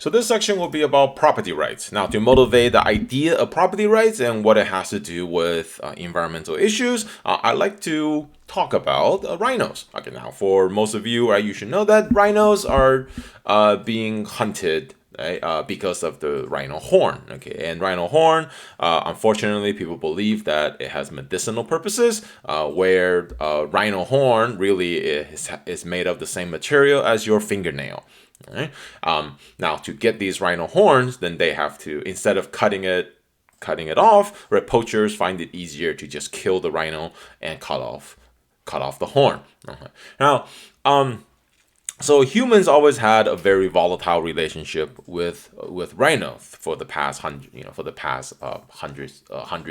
So this section will be about property rights. Now, to motivate the idea of property rights and what it has to do with environmental issues, I like to talk about rhinos. Okay, now for most of you, you should know that rhinos are being hunted, right, because of the rhino horn. Okay, and rhino horn, unfortunately, people believe that it has medicinal purposes, where rhino horn really is made of the same material as your fingernail. Right? Now, to get these rhino horns, then they have to, instead of cutting it off, right, poachers find it easier to just kill the rhino and cut off the horn. Okay. Now, so humans always had a very volatile relationship with rhino for the past hundred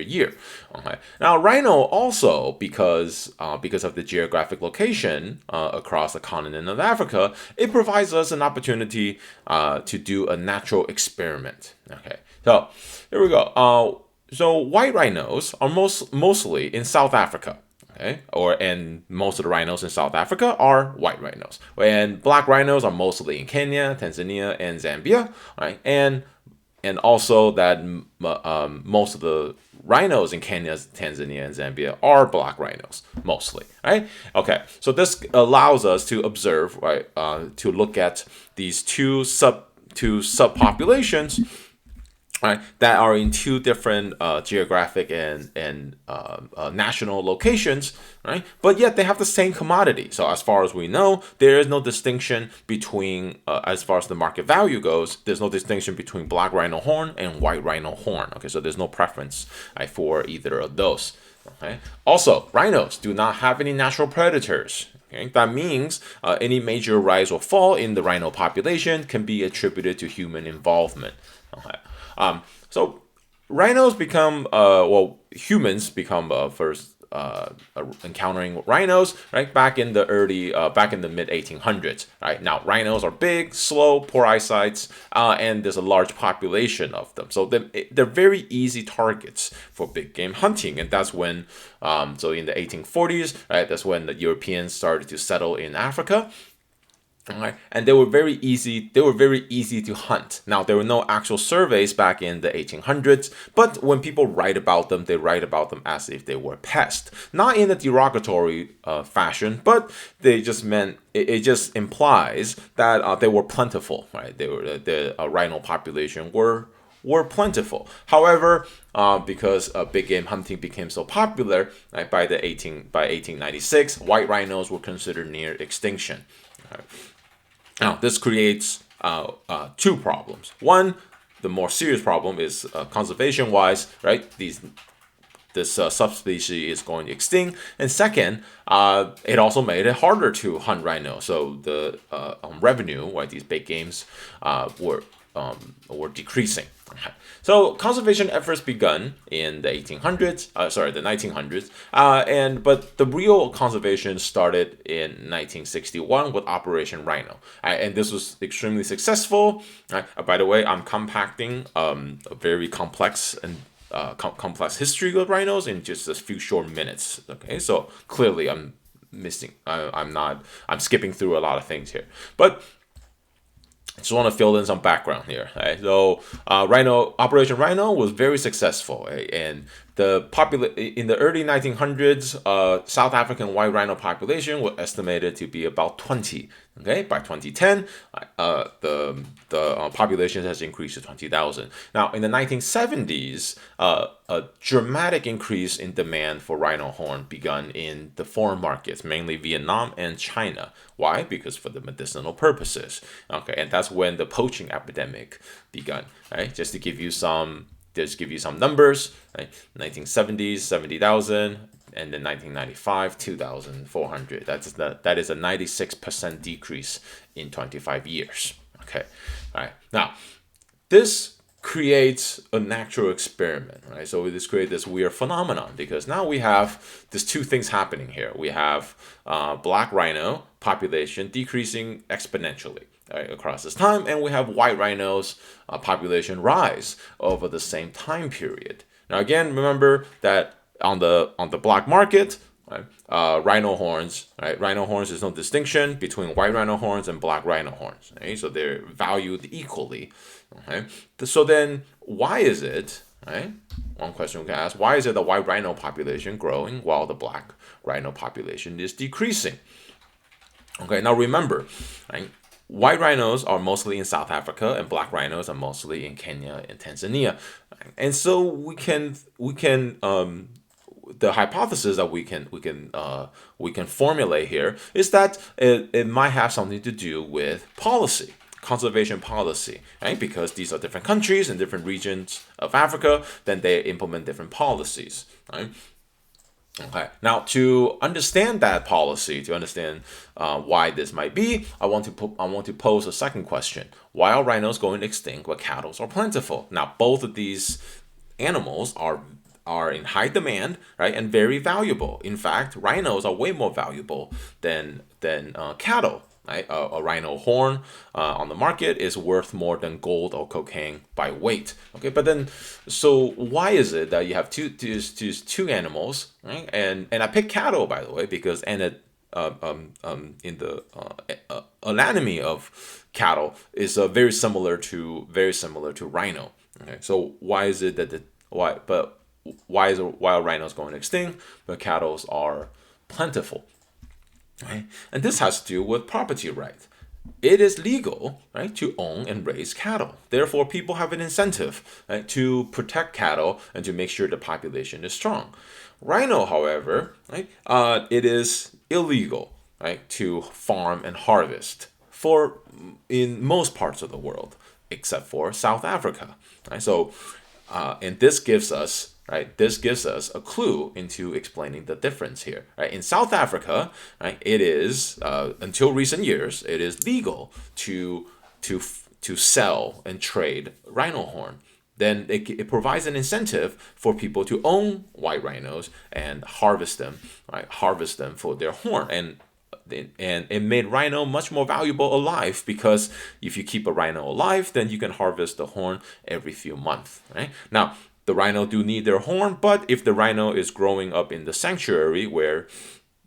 year. Okay. Now rhino also, because of the geographic location across the continent of Africa, it provides us an opportunity to do a natural experiment. Okay. So here we go. So white rhinos are mostly in South Africa. Okay, and most of the rhinos in South Africa are white rhinos, and black rhinos are mostly in Kenya, Tanzania, and Zambia. Right, and also that most of the rhinos in Kenya, Tanzania, and Zambia are black rhinos mostly. Right. Okay, so this allows us to observe, right, to look at these two subpopulations, right, that are in two different geographic and national locations, right? But yet they have the same commodity. So as far as we know, there is no distinction between, as far as the market value goes, there's no distinction between black rhino horn and white rhino horn. Okay, so there's no preference, right, for either of those. Okay. Also, rhinos do not have any natural predators. Okay. That means any major rise or fall in the rhino population can be attributed to human involvement. Okay. So rhinos become, humans become first encountering rhinos, right, back in the mid 1800s. Right, now rhinos are big, slow, poor eyesight, and there's a large population of them. So they're very easy targets for big game hunting, and that's when, so in the 1840s, right, that's when the Europeans started to settle in Africa. Right. And they were very easy to hunt. Now, there were no actual surveys back in the 1800s, but when people write about them, they write about them as if they were pests. Not in a derogatory fashion, but they just meant, it just implies that they were plentiful, right? The rhino population were plentiful. However, because big game hunting became so popular, right, by 1896, white rhinos were considered near extinction. Okay. Now, this creates two problems. One, the more serious problem is conservation-wise, right? This subspecies is going extinct. And second, it also made it harder to hunt rhino. So the revenue, right, these big games were decreasing. Okay. So conservation efforts begun in the 1900s, but the real conservation started in 1961 with Operation Rhino, and this was extremely successful. By the way, I'm compacting a very complex and complex history of rhinos in just a few short minutes. Okay, so clearly I'm skipping through a lot of things here, but I just want to fill in some background here. Right? So, Operation Rhino was very successful, right? And in the early 1900s, South African white rhino population was estimated to be about 20. Okay, by 2010, the population has increased to 20,000. Now, in the 1970s, a dramatic increase in demand for rhino horn begun in the foreign markets, mainly Vietnam and China. Why? Because for the medicinal purposes. Okay, and that's when the poaching epidemic begun. Right, just to give you some numbers. Right, 1970s, 70,000. And then 1995, 2,400. That is a 96% decrease in 25 years. Okay, all right. Now, this creates a natural experiment, right? So this creates this weird phenomenon because now we have these two things happening here. We have black rhino population decreasing exponentially, right, across this time, and we have white rhinos population rise over the same time period. Now, again, remember that on the black market, right? Rhino horns, right? Rhino horns, there's no distinction between white rhino horns and black rhino horns, right? So they're valued equally, okay? So then, why is it, right? One question we can ask: why is it the white rhino population growing while the black rhino population is decreasing? Okay, now remember, right? White rhinos are mostly in South Africa, and black rhinos are mostly in Kenya and Tanzania, and so we can the hypothesis that we can formulate here is that it might have something to do with policy, conservation policy, right? Because these are different countries and different regions of Africa, then they implement different policies, right? Okay. Now, to understand that policy, to understand why this might be, I want to pose a second question: why are rhinos going extinct while cattle are plentiful? Now, both of these animals are in high demand, right, and very valuable. In fact, rhinos are way more valuable than cattle. Right? A rhino horn on the market is worth more than gold or cocaine by weight. Okay, but then, so why is it that you have two animals, right? And I picked cattle, by the way, because in the anatomy of cattle is very similar to rhino. Okay, so why is it that why are rhinos going extinct but cattle are plentiful? Right? And this has to do with property right. It is legal, right, to own and raise cattle. Therefore, people have an incentive, right, to protect cattle and to make sure the population is strong. Rhino, however, right, it is illegal, right, to farm and harvest for in most parts of the world, except for South Africa. Right? So, and this gives us a clue into explaining the difference here. Right? In South Africa, right, it is until recent years, it is legal to sell and trade rhino horn. Then it provides an incentive for people to own white rhinos and harvest them, right? Harvest them for their horn, and it made rhino much more valuable alive, because if you keep a rhino alive, then you can harvest the horn every few months, right? Now, the rhino do need their horn, but if the rhino is growing up in the sanctuary where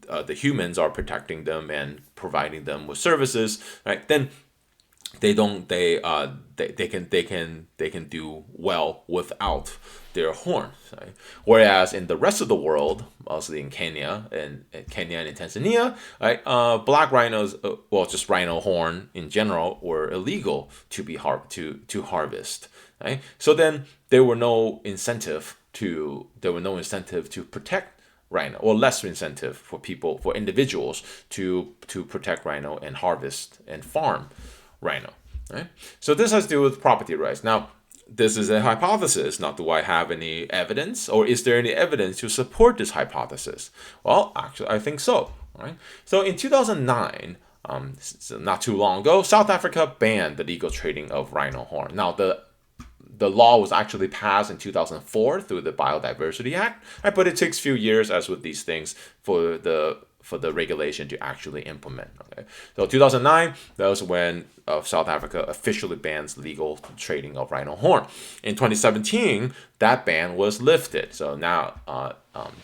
the humans are protecting them and providing them with services, right, then they can do well without their horns. Right? Whereas in the rest of the world, mostly in Kenya and in Tanzania, right, black rhinos, just rhino horn in general, were illegal to harvest. Right? So then there were no incentive to protect rhino, or less incentive for individuals to protect rhino and harvest and farm rhino. Right? So this has to do with property rights. Now, this is a hypothesis. Now, do I have any evidence, or is there any evidence to support this hypothesis? Well, actually, I think so. Right? So in 2009, so not too long ago, South Africa banned the legal trading of rhino horn. Now, the law was actually passed in 2004 through the Biodiversity Act, right? But it takes a few years, as with these things, for the regulation to actually implement. Okay, so 2009, that was when South Africa officially bans legal trading of rhino horn. In 2017, that ban was lifted. So now,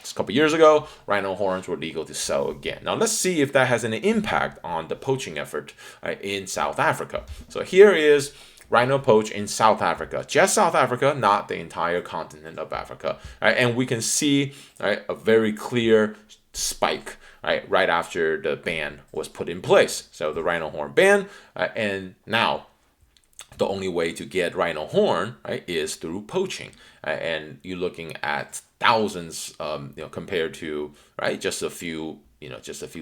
just a couple years ago, rhino horns were legal to sell again. Now let's see if that has any impact on the poaching effort in South Africa. So here is rhino poach in South Africa, just South Africa, not the entire continent of Africa. Right? And we can see, right, a very clear spike, right after the ban was put in place. So the rhino horn ban, and now the only way to get rhino horn, right, is through poaching, and you're looking at thousands, compared to, right, just a few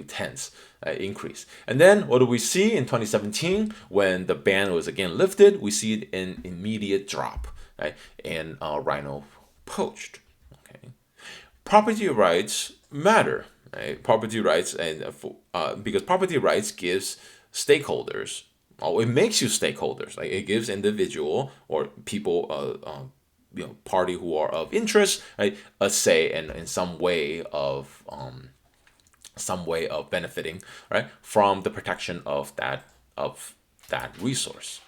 tenths increase. And then what do we see in 2017 when the ban was again lifted? We see an immediate drop, right, in rhino poached. Okay, property rights matter. Right? Property rights, and because property rights gives stakeholders, it makes you stakeholders. Like, it gives individual or people, party who are of interest, right, a say in some way of benefiting, right, from the protection of that resource.